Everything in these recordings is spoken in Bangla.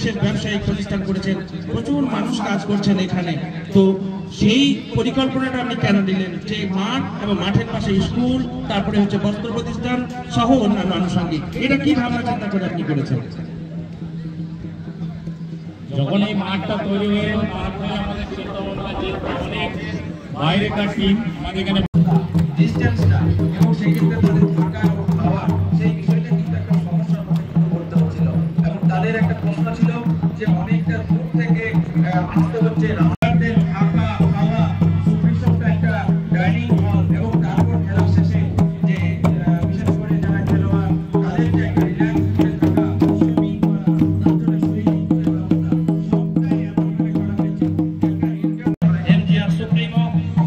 বিশেষ ব্যবসায়িক প্রতিষ্ঠান করেছেন, প্রচুর মানুষ কাজ করছেন এখানে। তো সেই পরিকল্পনাটা আপনি কেন নিলেন যে মাঠ এবং মাঠের পাশে স্কুল, তারপরে হচ্ছে বস্ত্র প্রতিষ্ঠান সহ অন্যান্য আনুষঙ্গিক, এটা কি ভাবনা চিন্তা করে আপনি করেছেন? যখন এই মাঠটা তৈরি হয়ে গেল, তারপরে আমাদের চিন্তা ভাবনা যে অনেক বাইরেকার টিম আমাদের এখানে ডিসটেন্সটা এবং সেই ক্ষেত্রে তাদের থাকা এবং খাওয়া, সেই বিষয়টা কিন্তু একটা সমস্যার মধ্যে পড়তে হচ্ছিল। এবং তাদের একটা প্রশ্ন ছিল যে অনেকটা দূর থেকে আসতে হচ্ছে, আমাদের থাকা খাওয়া, সুপরিসপ্ত একটা ডাইনিং হল এবং তারপর খেলা শেষে যে বিশেষ করে যারা খেলোয়াড় তাদের যে একটা রিল্যাক্স করে থাকা, সুইমিং করা, তার জন্য সুইমিং পুলের ব্যবস্থা সবটাই এমনভাবে করা হয়েছে এমজিআর সুপ্রিমো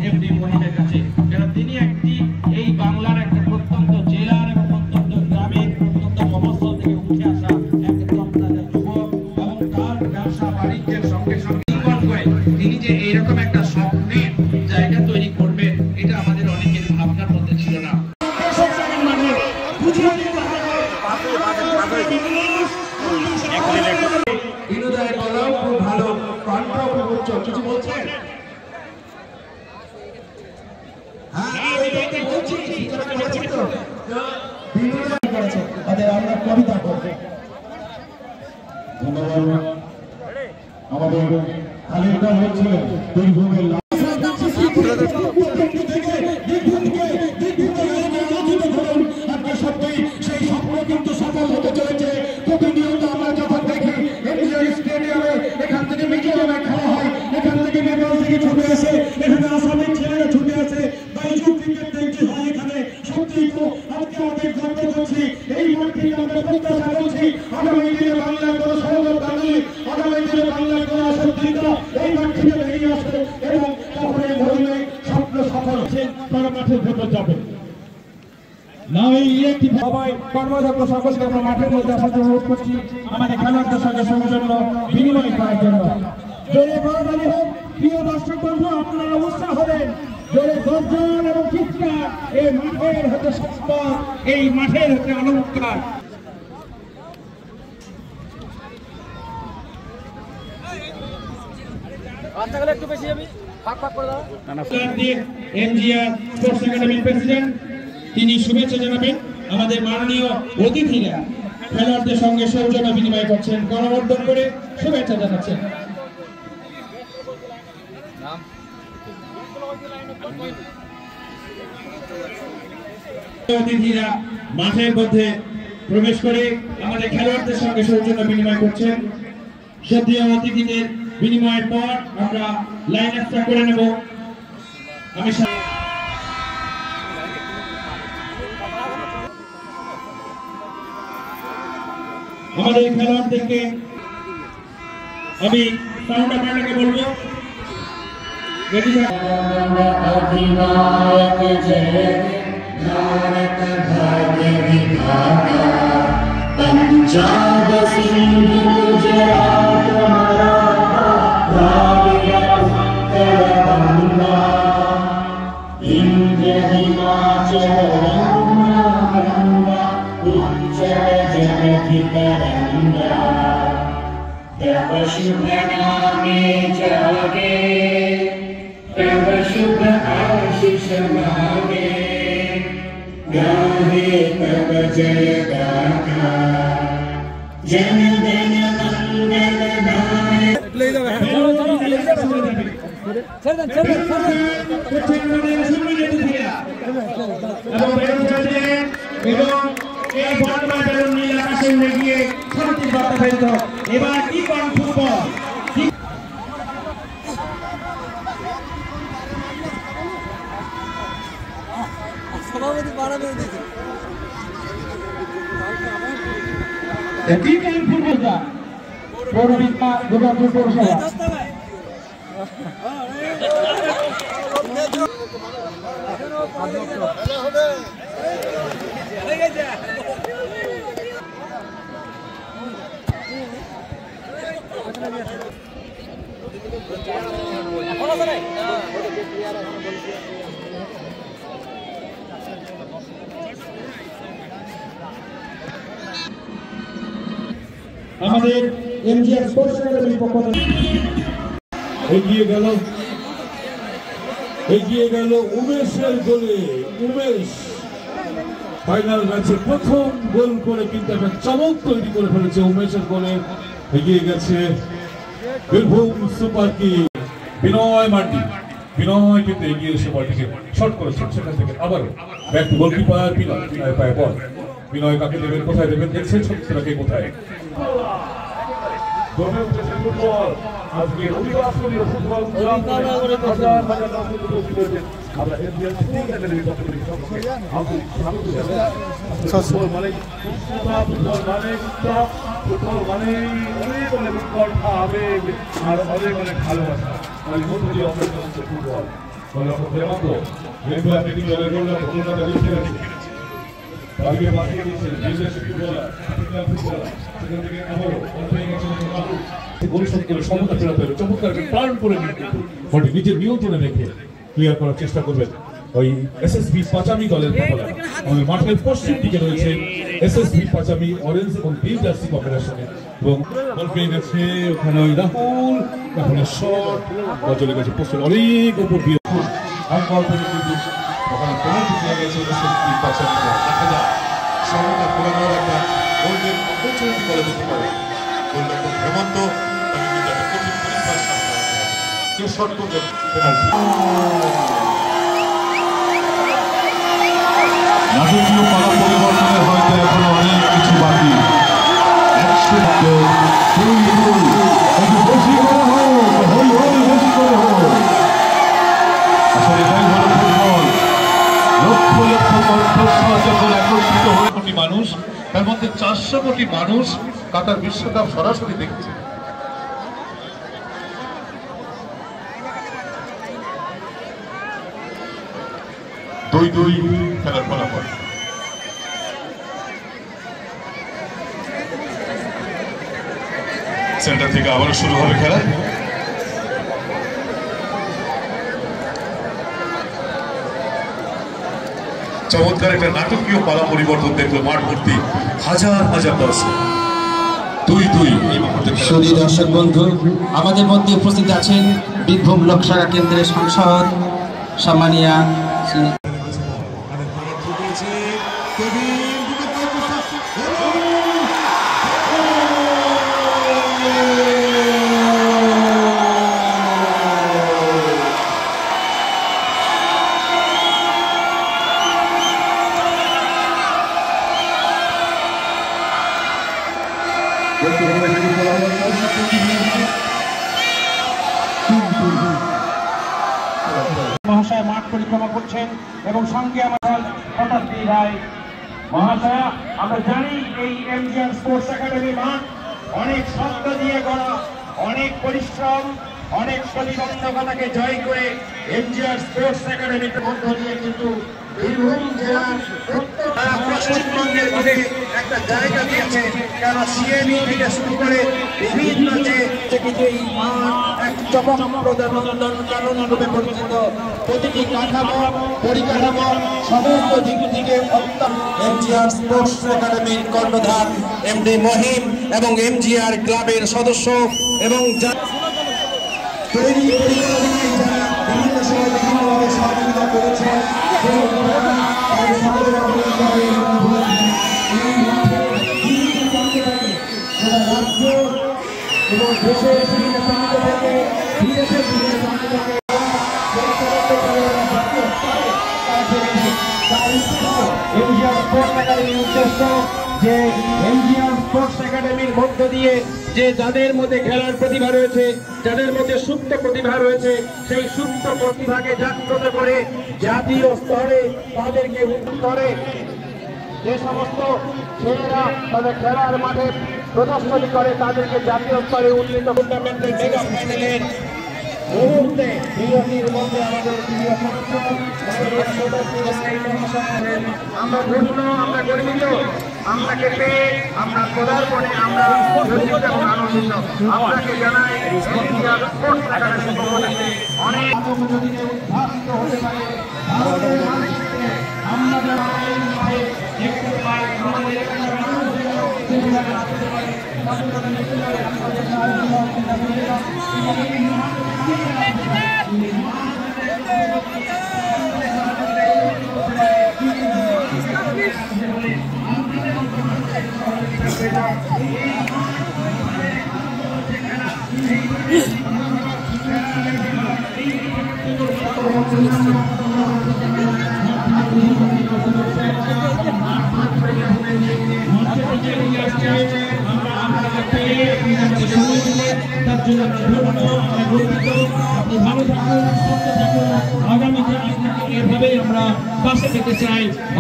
এমডি মহিনের কাছে, কারণ তিনি একটি এই বাংলার একটা প্রত্যন্ত জেলার এবং প্রত্যন্ত গ্রামের প্রত্যন্ত মফস্বল থেকে উঠে আসা একটা তরতাজা যুবক, এবং তার ব্যবসা বাণিজ্যের সঙ্গে সঙ্গে তিনি যে এইরকম একটা স্বপ্নের জায়গা তৈরি করবেন, এটা আমাদের অনেকের ভাবনার মধ্যে ছিল না। বিনোদয়ের গলাও খুব ভালো, কণ্ঠও খুব উচ্চ, কিছু বলছেন? আমরা কবিতা করবো। ধন্যবাদ। আমাদের খালিদা হচ্ছে বীরভূমের সেই স্বপ্ন কিন্তু সফল হতে চলেছে। প্রতিনিয়ত আমরা যখন দেখি স্টেডিয়ামে, এখান থেকে মিজোরামে খেলা হয়, এখান থেকে নেপাল থেকে ছুটে আসে, এখানে আসামের ছেলেরা ছুটে আসে, বাইজু ক্রিকেট টেন্টি হয় এখানে। সত্যি তো আজকে অনেক গর্ব করছি, এই মাঠে আমরা প্রত্যাশা করছি আগামী দিনে বাংলার কোনো সৌরভ গান্ধী, আগামী দিনে বাংলার কোনো অসুবিধা এই মাঠ থেকে বেরিয়ে আসবে এবং তখন এই ধরনের স্বপ্ন সফল হচ্ছে, তারা মাঠের ভেতর যাবে না। এই একটি সবাই কর্মদক্ষ সকলকে আমরা মাঠের মধ্যে আসার জন্য অনুরোধ করছি, আমাদের খেলোয়াড়দের সঙ্গে সৌজন্য বিনিময় করার জন্য। জোরে বড় হোক প্রিয় দর্শক বন্ধু, আপনারা উৎসাহ হবেন, জোরে গর্জন এবং চিৎকার। এই মাঠের হতে সম্পদ, এই মাঠের হতে অলঙ্কার। একটু বেশি আমি ফাঁক করে দাও। এমজিআর স্পোর্টস একাডেমির প্রেসিডেন্ট তিনি শুভেচ্ছা জানাবেন। আমাদের মাননীয় অতিথিরা খেলোয়াড়দের সঙ্গে সৌজন্য বিনিময় করছেন, গণবর্ধন করে শুভেচ্ছা জানাচ্ছেন। অতিথিরা মাঠের মধ্যে প্রবেশ করে আমাদের খেলোয়াড়দের সঙ্গে সৌজন্য বিনিময় করছেন। শ্রদ্ধেয় অতিথিদের বিনিময়ের পর আমরা লাইন আপ করে নেব। আমি আমাদের খেলোয়াড়দেরকে আমি সাউন্ড আপনাকে বলবো, अधिनायक जय भारत भाग्य विधाता, पंजाब सिंध गुजरात मराठा द्राविड़ उत्कल गंगा, विंध्य हिमाचल यमुना गंगा, उच्चल जलधि तरंगा, तव शुभ नामे जागे, तव शुभ आशीष मांगे, गाहे तव जय गाथा, जन गण मंगल गाए। এবার কি কোন ফুটবল সভাপতি পাড়া বের দিয়েছে। কি কোন ফুটবলটা পৌরবিদ্যা দুর্গাপুর পৌরসভা আমাদের এমজিআর স্পোর্টস একাডেমির পক্ষ থেকে এগিয়ে গেল উমেশের গোলে। উমেশ ফাইনাল ম্যাচে প্রথম গোল করে কিন্তু একটা চমক তৈরি করে ফেলেছে। উমেশের গোলে এগিয়ে গেছে বীরভূম সুপার কিং বিনয় মান্ডি। বিনয় কিন্তু এগিয়ে এসে বলটিকে শর্ট করেছেন, সেখান থেকে আবার ব্যাক টু গোলকিপার বিনয়। বিনয় পায় বল, বিনয় কাকে দেবেন, কোথায় দেবেন, দেখছেন ছত্রটাকে কোথায়। ফুটবল আজকে অভিবাসনীয় ফুটবল আমরা এনবিআর একাডেমির পক্ষ থেকে ফুটবল মানে অনেক অনেক উৎকণ্ঠা, আবেগ আর অনেক অনেক ভালোবাসা। মানে মধ্যে ফুটবল নিজের নিয়ন্ত্রণে রেখে ক্লিয়ার করার চেষ্টা করবেন। ওই এসএসবি পাচামি দলের আমাদের মাঠের পশ্চিম দিকে রয়েছে এসএসবি পাচামি অরেঞ্জ এবং গ্রিন জার্সি কম্বিনেশনে, এবং বল পেয়ে গেছে ওখানে ওই রাহুল। রাহুলের শট চলে গেছে পোস্টের অনেক উপর দিয়ে, ওখানে পেনাল্টি পেয়ে গেছে এসএসবি পাচামি। দেখা যায় সামনে পুরানোর একটা গোল্ডেন অপরচুনিটি বলে দিতে পারে। গোলটা একদম হেমন্ত, তাকে কিন্তু একটা কঠিন পরীক্ষার সামনে কে শট করবেন পেনাল্টি। রাজকীয় পালা পরিবর্তনের হয়তো এখনো অনেক কিছু বাকি। বেশি করে হোক, হই হই বেশি করে হোক। আসলে এটাই হলো ফুটবল। লক্ষ লক্ষ কণ্ঠস্বর যখন একত্রিত হয়ে কোটি মানুষ, তার মধ্যে 400 কোটি মানুষ কাতার বিশ্বকাপ সরাসরি দেখছে। দুই খেলার ফলাফল। সেন্টার থেকে আবারও শুরু হবে খেলা। চমৎকার একটা নাটকীয় পালা পরিবর্তন দেখলো মাঠ ভর্তি হাজার হাজার দর্শক। দুই এই মুহূর্তে সুধী দর্শক বন্ধু, আমাদের মধ্যে উপস্থিত আছেন বীরভূম লোকসভা কেন্দ্রের সাংসদ সম্মানিয়া মহাশয় মাঠ পরিক্রমা করছেন এবং সঙ্গে আমার হঠাৎ ভাই মহাশয়া, আমরা জানি এই এমজিআর স্পোর্টস একাডেমি মাঠ অনেক শব্দ দিয়ে গড়া, অনেক পরিশ্রম, অনেক প্রতিবন্ধকতাকে জয় করে এমজিআর স্পোর্টস একাডেমির মধ্য দিয়ে কিন্তু বীরভূম জেলার পশ্চিমবঙ্গের মধ্যে একটা জায়গা দিয়েছে। কারণ সিএবি থেকে শুরু করে বিভিন্ন কিন্তু এই মাঠ এক চমকপ্রদ রূপে পরিচিত। প্রতিটি কাঠামো পরিকাঠামো সমস্ত দিক থেকে এমজিআর স্পোর্টস একাডেমির কর্ণধার এমডি মহিম এবং এমজিআর ক্লাবের সদস্য এবং তৈরি পরিকল্পনায় যারা বিভিন্ন সময় বিভিন্নভাবে সহযোগিতা করেছেন রাজ্য এবং দেশের বিভিন্ন প্রান্ত থেকে বিদেশের বিভিন্ন প্রান্ত থেকে এমজিআর স্পোর্টস একাডেমির উদ্দেশ্য যে এমজিআর স্পোর্টস একাডেমির মধ্য দিয়ে যে যাদের মধ্যে খেলার প্রতিভা রয়েছে, যাদের মধ্যে সুপ্ত প্রতিভা রয়েছে, সেই সুপ্ত প্রতিভাকে জাগ্রত করে জাতীয় স্তরে তাদেরকে স্তরে যে সমস্ত ছেলেরা তাদের খেলার মাঠে প্রদর্শনী করে তাদেরকে জাতীয় স্তরে উন্নীত টুর্নামেন্টের মেগা ফাইনালের মুহূর্তে বিরতির মধ্যে আমাদের প্রিয় সদস্য আমরা ধন্য, আমরা গর্বিত, আপনাকে পেয়ে আমরা পদার্পণে আমরা গর্বিত এবং আনন্দিত। আপনাকে জানাই অনেক নদীতে উদ্ভাসিত হতে পারে ভারতের মানচিত্রে আমরা যারা দেখতে পাই আমাদের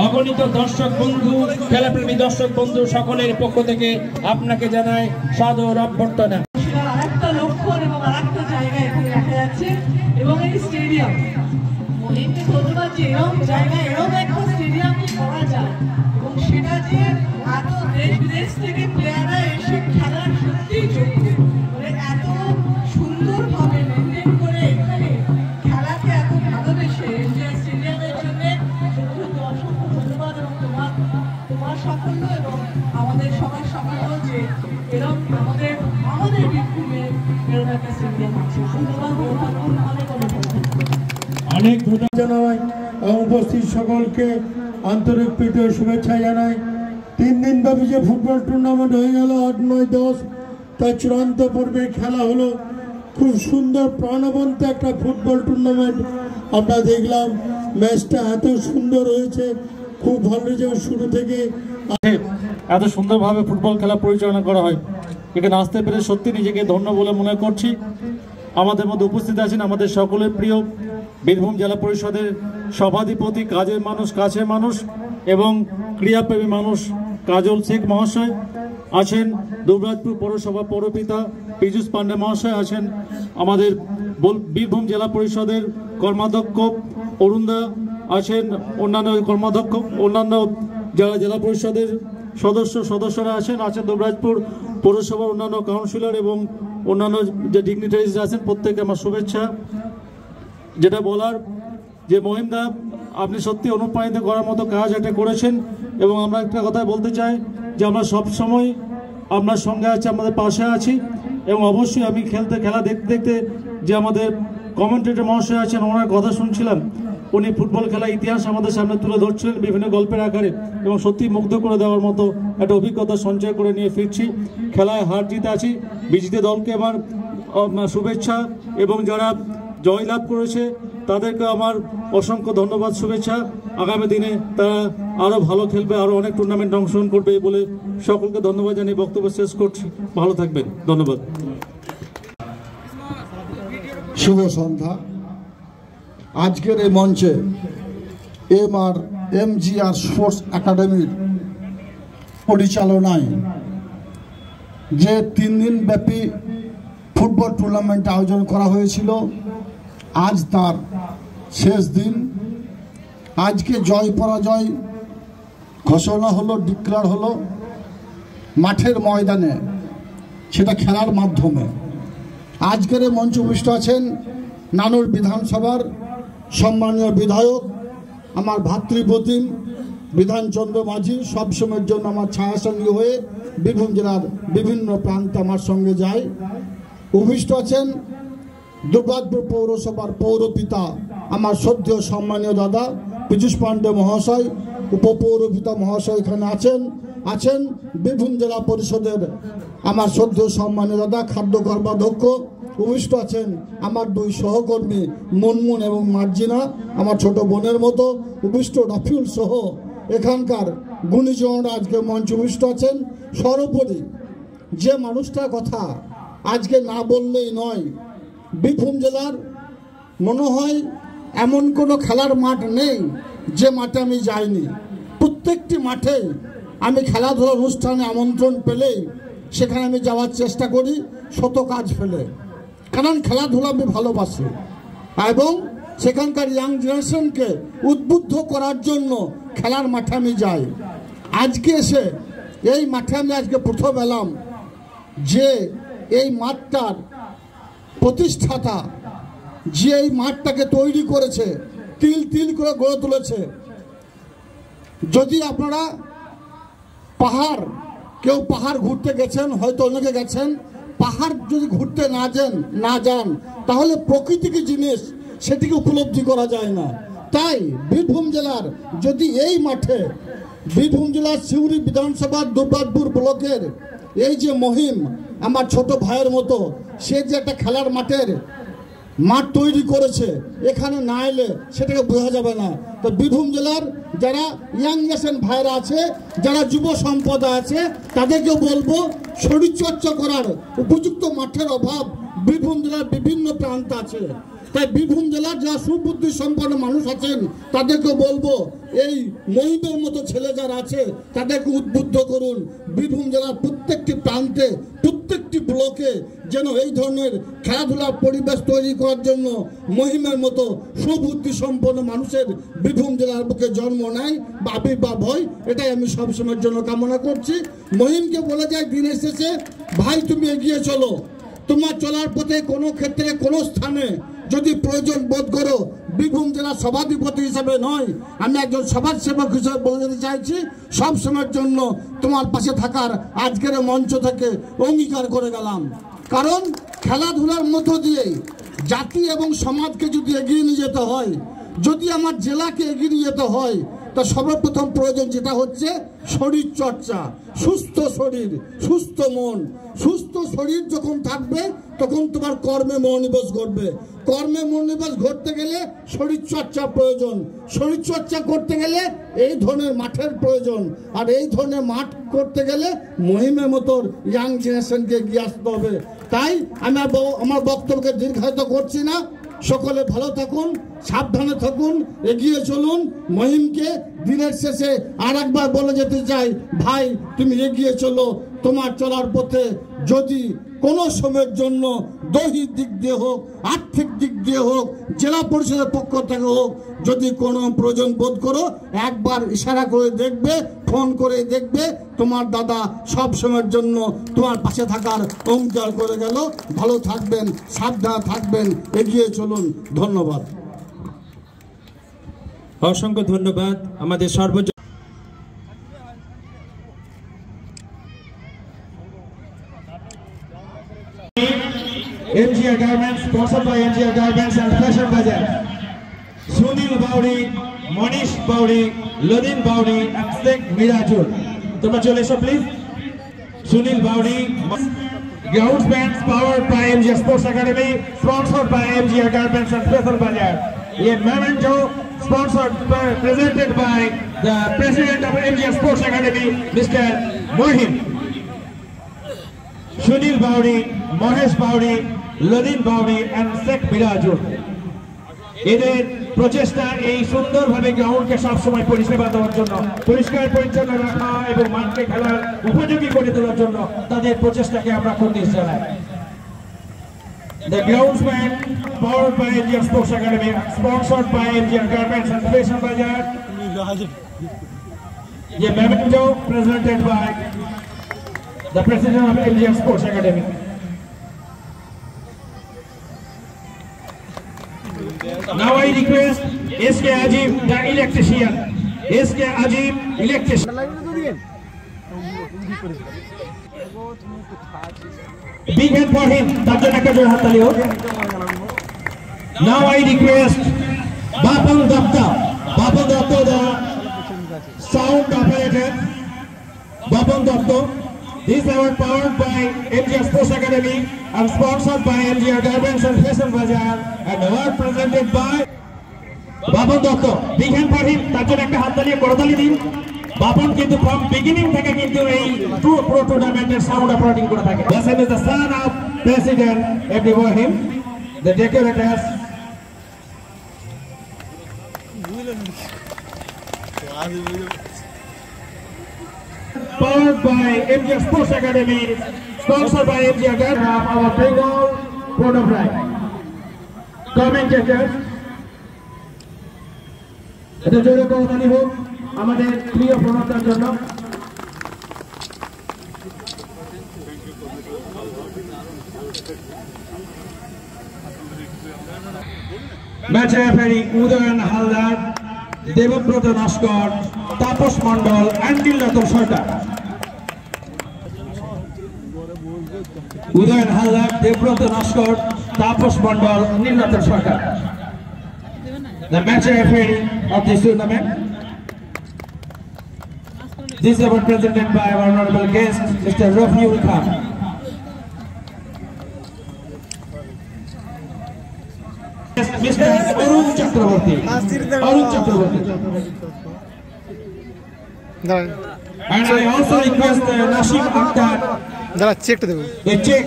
অগণিত দর্শক বন্ধু, খেলাপ্রেমী দর্শক বন্ধু সকলের পক্ষ থেকে আপনাকে জানাই সাদর অভ্যর্থনা। আরেকটা লক্ষণ এবং আরেকটা জায়গা এখানে দেখা যাচ্ছে এবং এই স্টেডিয়াম এমনি ধন্যবাদ যে এরকম জায়গায় এরকম একটা স্টেডিয়াম করা যায় এবং সেটা যে এত দেশ বিদেশ থেকে প্লেয়াররা এসে খেলার সত্যিই যোগ্য, মানে এত সুন্দরভাবে মেনটেন করে এখানে খেলাকে এত ভালোবেসে যে স্টেডিয়ামের জন্য অসংখ্য ধন্যবাদ এবং তোমার সাফল্য এবং আমাদের সবার সাফল্য যে এরকম আমাদের বীরভূমে এরকম একটা স্টেডিয়াম আছে। ধন্যবাদ, অনেক ধন্যবাদ জানাই এবং উপস্থিত সকলকে আন্তরিক প্রীতি ও শুভেচ্ছা জানাই। 3 দিন ব্যাপী যে ফুটবল টুর্নামেন্ট হয়ে গেল 8, 9, 10, তার চূড়ান্ত পর্বে খেলা হলো। খুব সুন্দর প্রাণবন্ত একটা ফুটবল টুর্নামেন্ট আমরা দেখলাম। ম্যাচটা এত সুন্দর হয়েছে, খুব ভালো হয়েছে। শুরু থেকে এত সুন্দরভাবে ফুটবল খেলা পরিচালনা করা হয়, এখানে আসতে পেরে সত্যি নিজেকে ধন্য বলে মনে করছি। আমাদের মধ্যে উপস্থিত আছেন আমাদের সকলের প্রিয় বীরভূম জেলা পরিষদের সভাধিপতি, কাজের মানুষ, কাছের মানুষ এবং ক্রীড়াপ্রেমী মানুষ কাজল শেখ মহাশয় আছেন, দুবরাজপুর পৌরসভা পৌরপিতা পীযূষ পান্ডে মহাশয় আছেন, আমাদের বীরভূম জেলা পরিষদের কর্মাধ্যক্ষ অরুণদা আছেন, অন্যান্য কর্মাধ্যক্ষ, অন্যান্য যারা জেলা পরিষদের সদস্যরা আছেন দুবরাজপুর পৌরসভার অন্যান্য কাউন্সিলর এবং অন্যান্য যে ডিগনিটারিজ আছেন, প্রত্যেকে আমার শুভেচ্ছা। যেটা বলার যে মহিমদা আপনি সত্যি অনুপ্রাণিত করার মতো কাজ এটা করেছেন এবং আমরা একটা কথা বলতে চাই যে আমরা সবসময় আপনার সঙ্গে আছি, আমাদের পাশে আছি এবং অবশ্যই আমি খেলা দেখতে দেখতে যে আমাদের কমেন্টেটর মহাশয় আছেন ওনার কথা শুনছিলাম, উনি ফুটবল খেলার ইতিহাস আমাদের সামনে তুলে ধরছিলেন বিভিন্ন গল্পের আকারে এবং সত্যি মুগ্ধ করে দেওয়ার মতো একটা অভিজ্ঞতা সঞ্চয় করে নিয়ে ফিরছি। খেলায় হার জিতে আছি, বিজেতা দলকে আমার শুভেচ্ছা এবং যারা জয়লাভ করেছে তাদেরকে আমার অসংখ্য ধন্যবাদ, শুভেচ্ছা। আগামী দিনে তারা আরও ভালো খেলবে, আরও অনেক টুর্নামেন্টে অংশগ্রহণ করবে বলে সকলকে ধন্যবাদ জানিয়ে বক্তব্য শেষ করছি। ভালো থাকবেন, ধন্যবাদ। শুভ সন্ধ্যা। আজকের এই মঞ্চে এমজিআর স্পোর্টস একাডেমির পরিচালনায় যে 3 দিন ব্যাপী ফুটবল টুর্নামেন্ট আয়োজন করা হয়েছিল, আজ তার শেষ দিন। আজকে জয় পরাজয় ঘোষণা হলো, ডিক্লেয়ার হলো মাঠের ময়দানে, সেটা খেলার মাধ্যমে। আজকের এই মঞ্চে উপস্থিত আছেন নানুর বিধানসভার সম্মানীয় বিধায়ক, আমার ভাতৃপ্রতিম বিধানচন্দ্র মাঝি, সবসময়ের জন্য আমার ছায়াসঙ্গী হয়ে বীরভূম জেলার বিভিন্ন প্রান্তে আমার সঙ্গে যায়। উপস্থিত আছেন দুবরাজপুর পৌরসভার পৌরপিতা আমার শ্রদ্ধেয় সম্মানীয় দাদা পীযূষ পান্ডে মহাশয়, উপপৌরপিতা মহাশয় এখানে আছেন বীরভূম জেলা পরিষদের আমার শ্রদ্ধেয় সম্মানীয় দাদা খাদ্য কর্মাধ্যক্ষ। উপস্থিত আছেন আমার 2 সহকর্মী মুনমুন এবং মার্জিনা, আমার ছোট বোনের মতো। উপস্থিত রাফিউল সহ এখানকার গুণীজনরা আজকে মঞ্চে উপস্থিত আছেন। সর্বোপরি যে মানুষটার কথা আজকে না বললেই নয়, বীরভূম জেলার মনে হয় এমন কোনো খেলার মাঠ নেই যে মাঠে আমি যাইনি। প্রত্যেকটি মাঠে আমি খেলাধুলার অনুষ্ঠানে আমন্ত্রণ পেলেই সেখানে আমি যাওয়ার চেষ্টা করি, শত কাজ ফেলে, কারণ খেলাধুলা আমি ভালোবাসি এবং সেখানকার ইয়াং জেনারেশনকে উদ্বুদ্ধ করার জন্য খেলার মাঠে আমি যাই। আজকে এসে এই মাঠে আমি আজকে প্রথম এলাম যে এই মাঠটার প্রতিষ্ঠাতা, যে এই মাঠটাকে তৈরি করেছে, তিল তিল করে গড়ে তুলেছে। যদি আপনারা পাহাড় কেউ পাহাড় ঘুরতে গেছেন, হয়তো অনেকে গেছেন। পাহাড় যদি ঘুরতে না যান তাহলে প্রকৃতি কি জিনিস সেটিকে উপলব্ধি করা যায় না। তাই বীরভূম জেলার যদি এই মাঠে বীরভূম জেলার সিউড়ি বিধানসভার দুর্গাপুর ব্লকের এই যে মহিম আমার ছোট ভাইয়ের মতো, সে যে একটা খেলার মাঠ তৈরি করেছে, এখানে না এলে সেটাকে বোঝা যাবে না। তো বীরভূম জেলার যারা ইয়াংগেশন ভাইরা আছে, যারা যুব সম্পদ আছে, তাদেরকে বলবো শরীরচর্চা করার উপযুক্ত মাঠের অভাব বীরভূম জেলার বিভিন্ন প্রান্ত আছে। তাই বীরভূম জেলার যারা সুবুদ্ধি সম্পন্ন মানুষ আছেন তাদেরকে বলবো এই মহিমের মতো ছেলে যারা আছে তাদেরকে উদ্বুদ্ধ করুন। বীরভূম জেলার প্রত্যেকটি প্রান্তে প্রত্যেকটি ব্লকে যেন এই ধরনের খেলাধুলার পরিবেশ তৈরি করার জন্য মহিমের মতো সুবুদ্ধি সম্পন্ন মানুষের বীরভূম জেলার বুকে জন্ম নেয় বা আবির্ভাব হয়, এটাই আমি সবসময়ের জন্য কামনা করছি। মহিমকে বলে যায় দিনের শেষে, ভাই তুমি এগিয়ে চলো, তোমার চলার পথে কোনো ক্ষেত্রে কোনো স্থানে যদি প্রয়োজন বোধ করো, বীরভূম জেলার সভাধিপতি হিসেবে নয়, আমি একজন সমাজসেবক হিসেবে বলে দিতে চাইছি, সব সময়ের জন্য তোমার পাশে থাকার আজকের মঞ্চ থেকে অঙ্গীকার করে গেলাম। কারণ খেলাধুলার মধ্য দিয়ে জাতি এবং সমাজকে যদি এগিয়ে নিয়ে যেতে হয়, যদি আমার জেলাকে এগিয়ে নিয়ে যেতে হয়, তা সর্বপ্রথম প্রয়োজন যেটা হচ্ছে শরীর চর্চা। সুস্থ শরীর, সুস্থ মন। সুস্থ শরীর যখন থাকবে তখন তোমার কর্মে মনোনিবেশ ঘটবে। কর্মে মনোনিবেশ ঘটতে গেলে শরীর চর্চা প্রয়োজন। শরীর চর্চা করতে গেলে এই ধরনের মাঠের প্রয়োজন। আর এই ধরনের মাঠ করতে গেলে মহিমের মতো ইয়াং জেনারেশনকে এগিয়ে আসতে হবে। তাই আমি আমার বক্তব্যকে দীর্ঘায়িত করছি না। সকলে ভালো থাকুন, সাবধানে থাকুন, এগিয়ে চলুন। মহিমকে দিনের শেষে আর একবার বলে যেতে চাই, ভাই তুমি এগিয়ে চলো। তোমার চলার পথে যদি কোনো সময়ের জন্য দৈহিক দিক দিয়ে হোক, আর্থিক দিক দিয়ে হোক, জেলা পরিষদের পক্ষ থেকে হোক, যদি কোনো প্রয়োজন বোধ করো, একবার ইশারা করে দেখবে, ফোন করে দেখবে, তোমার দাদা সব সময়ের জন্য তোমার পাশে থাকার অঙ্গীকার করে গেল। ভালো থাকবেন, সাবধানে থাকবেন, এগিয়ে চলুন। ধন্যবাদ। অসংখ্য ধন্যবাদ আমাদের সর্বোচ্চ MGR Garments, sponsored by MGR Garments and Fashion Bazaar. Sunil Bauri, Monish Bauri, Lodin Bauri, and Sheikh Mirajul. Tumra chole esho please. Sunil Bauri, ground bands powered by MGR Sports Academy, sponsored by MGR Garments and Fashion Bazaar. A memento presented by the President of MGR Sports Academy, Mr. Mohim. Sunil Bauri, Mohesh Bauri, Lodin Bauri and Sheikh Mirajul. এদের প্রচেষ্টা এই সুন্দরভাবে গ্রাউন্ডকে সবসময় পরিষেবা দেওয়ার জন্য, পরিষ্কার পরিচ্ছন্ন রাখা এবং মাঠকে খেলার উপযোগী করে তোলার জন্য তাদের প্রচেষ্টাকে আমরা কুর্নিশ জানাই। The groundsman powered by MGR Sports Academy, sponsored by MGR Garments and Fashion Bazaar. A memento presented by the President of MGR Sports Academy. Now I request SK Ajib, the electrician. SK Ajib, electrician. Big hand for him. Now I request Bapal Dapta, the sound operator. Bapal Dapta. This award powered by MGR Sports Academy and sponsored by MGR Garments and Fashion Bazaar, and award presented by Bapan Dotto. Big hand for him. তার জন্য একটা হাততালি করতালি দিন। বাপন কিন্তু from beginning থেকে কিন্তু এই pro tournamented sound operating করে থাকে। Basan is the son of President Ibrahim, the decorators. Powered by MGR Sports Academy, sponsored by MGR Garments, our Bengal Board of Right. Commentators, এটা জোরে করতালি হোক আমাদের প্রিয় প্রণতার জন্য। Match referee Udayan Haldar, Debabrata Naskar, Tapas Mondal, অ্যান্ডিল Ratan Sarkar. Udayan Haldar, Debabrata Naskar, Tapas Mondal, Nilratan Sarkar. The match referee of this tournament. This award presented by our honorable guest, Mr. Rafiul Khan. Mr. Arun Chakraborty. Arun Chakraborty. And I also request Nashim Akhtar. A check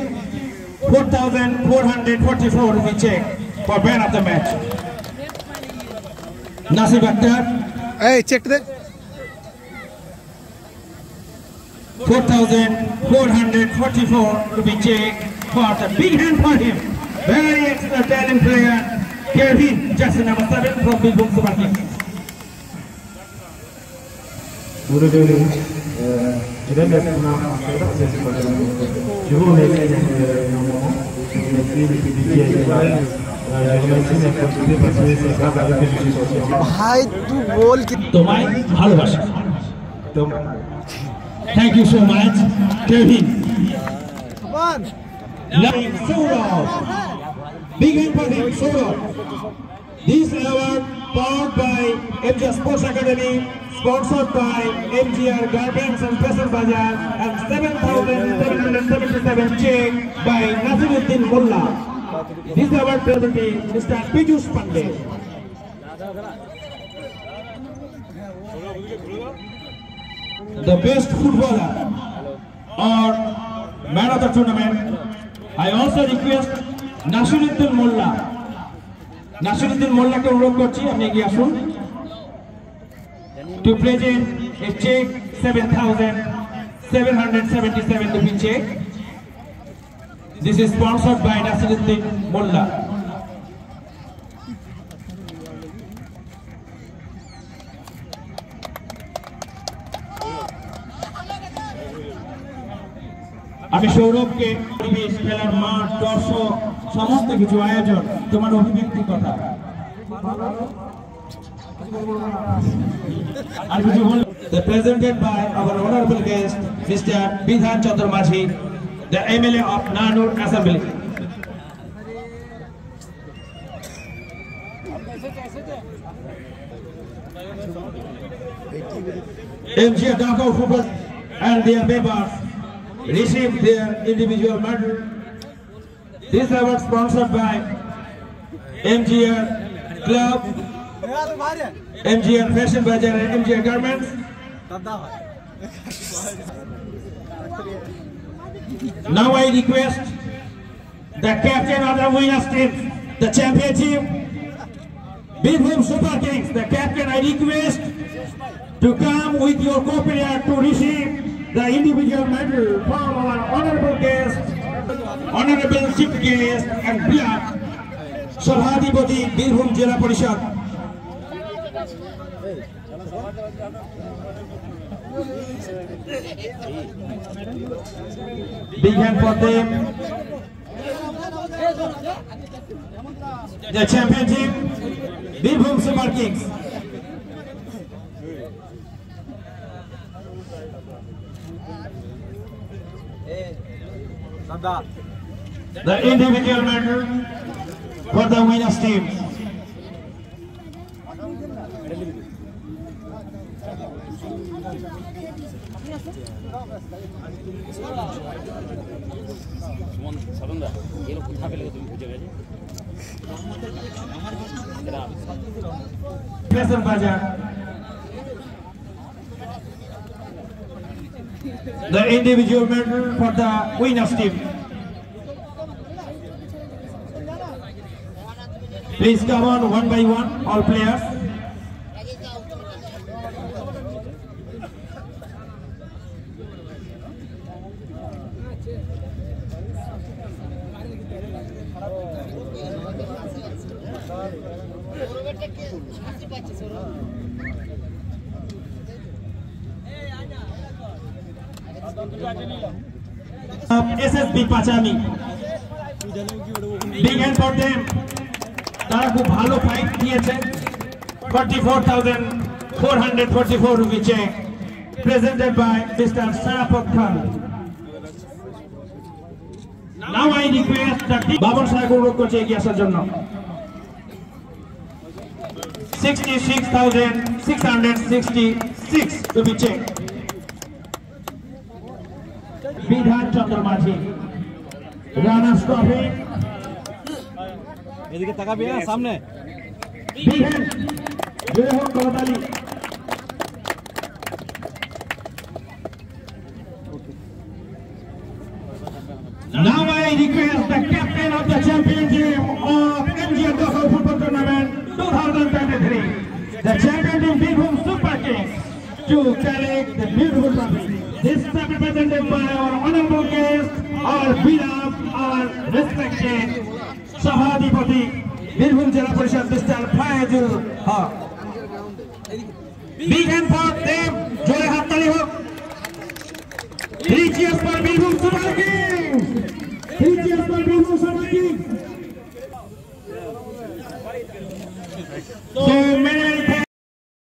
4,444 rupee check for man of the match. Nashim Akhtar. Hey, check the 4,444 rupee check for the big hand for him. Very excellent talent player, Kevin, jersey number 7 from Bilbao Super Kings. भाई तू बोल कि তোমায় ভালোবাসা। Thank you so much, Kevin. Now, Saurav. Big hand for him, Saurav. This award powered by MGR Sports Academy, sponsored by MGR Garments and Fashion Bazaar, and 7,777 check by Naziruddin Mullah. This award presented Mr. Piyush Pandey. The best footballer or man of the tournament, I also request Naziruddin Mullah. Naziruddin Mullah ke অনুরোধ করছি আপনি এগিয়ে আসুন to present a check 7,777 rupee check. This is sponsored by Naziruddin Mullah. আমি সৌরভকে পরিবেশ, খেলার মাঠ, দর্শক, সমস্ত কিছু আয়োজন, তোমার অভিব্যক্তি কথা আর কিছু বল। Presented by our honorable guest, Mr. Bidhan Chandra Majhi, the MLA of Nanur Assembly. MGR Dhaka Football and their members received their individual medal. This award sponsored by MGR Club, MGR Fashion Bazaar and MGR Garments. Now I request the captain of the winners team, the champion team, Bilbao Super Kings, the captain, I request to come with your co-player to receive the individual medal from our honorable guest, honorable chief guest and block, Sabhadipati, Bilbao Jila Parishad. Big hand for them. The champion team, Bilbao Super Kings. The individual medal for the winners team. Fashion Bazaar. The individual medal for the winners team. Please come on one by one, all players. SSB Pachami. Big hand for them. তারা খুব ভালো ফাইট দিয়েছে 44,444 rupee cheque presented by Mr. Sarapot Khan. Now I request the team. Babar Sahib অনুরোধ করছে এগিয়ে আসার জন্য। 66,666 to be checked. Bidhan Chandra Majhi runners trophy এদিকে তাকাবি না সামনে বিধান জয় হোক করতালি। Now I request the captain of the champion team of MGN Dasar Football Tournament 2023, the champion team Birbhum Super Kings, to collect the beautiful trophy. This is represented by our honorable guest, our beloved, our respected Sabhadipati, Birbhum Jila Parishad Mr. Fayazul Haq. Big hand for them, jore haat tali hok. 3 cheers for Birbhum Super Kings. 3 cheers for Birbhum Super Kings. So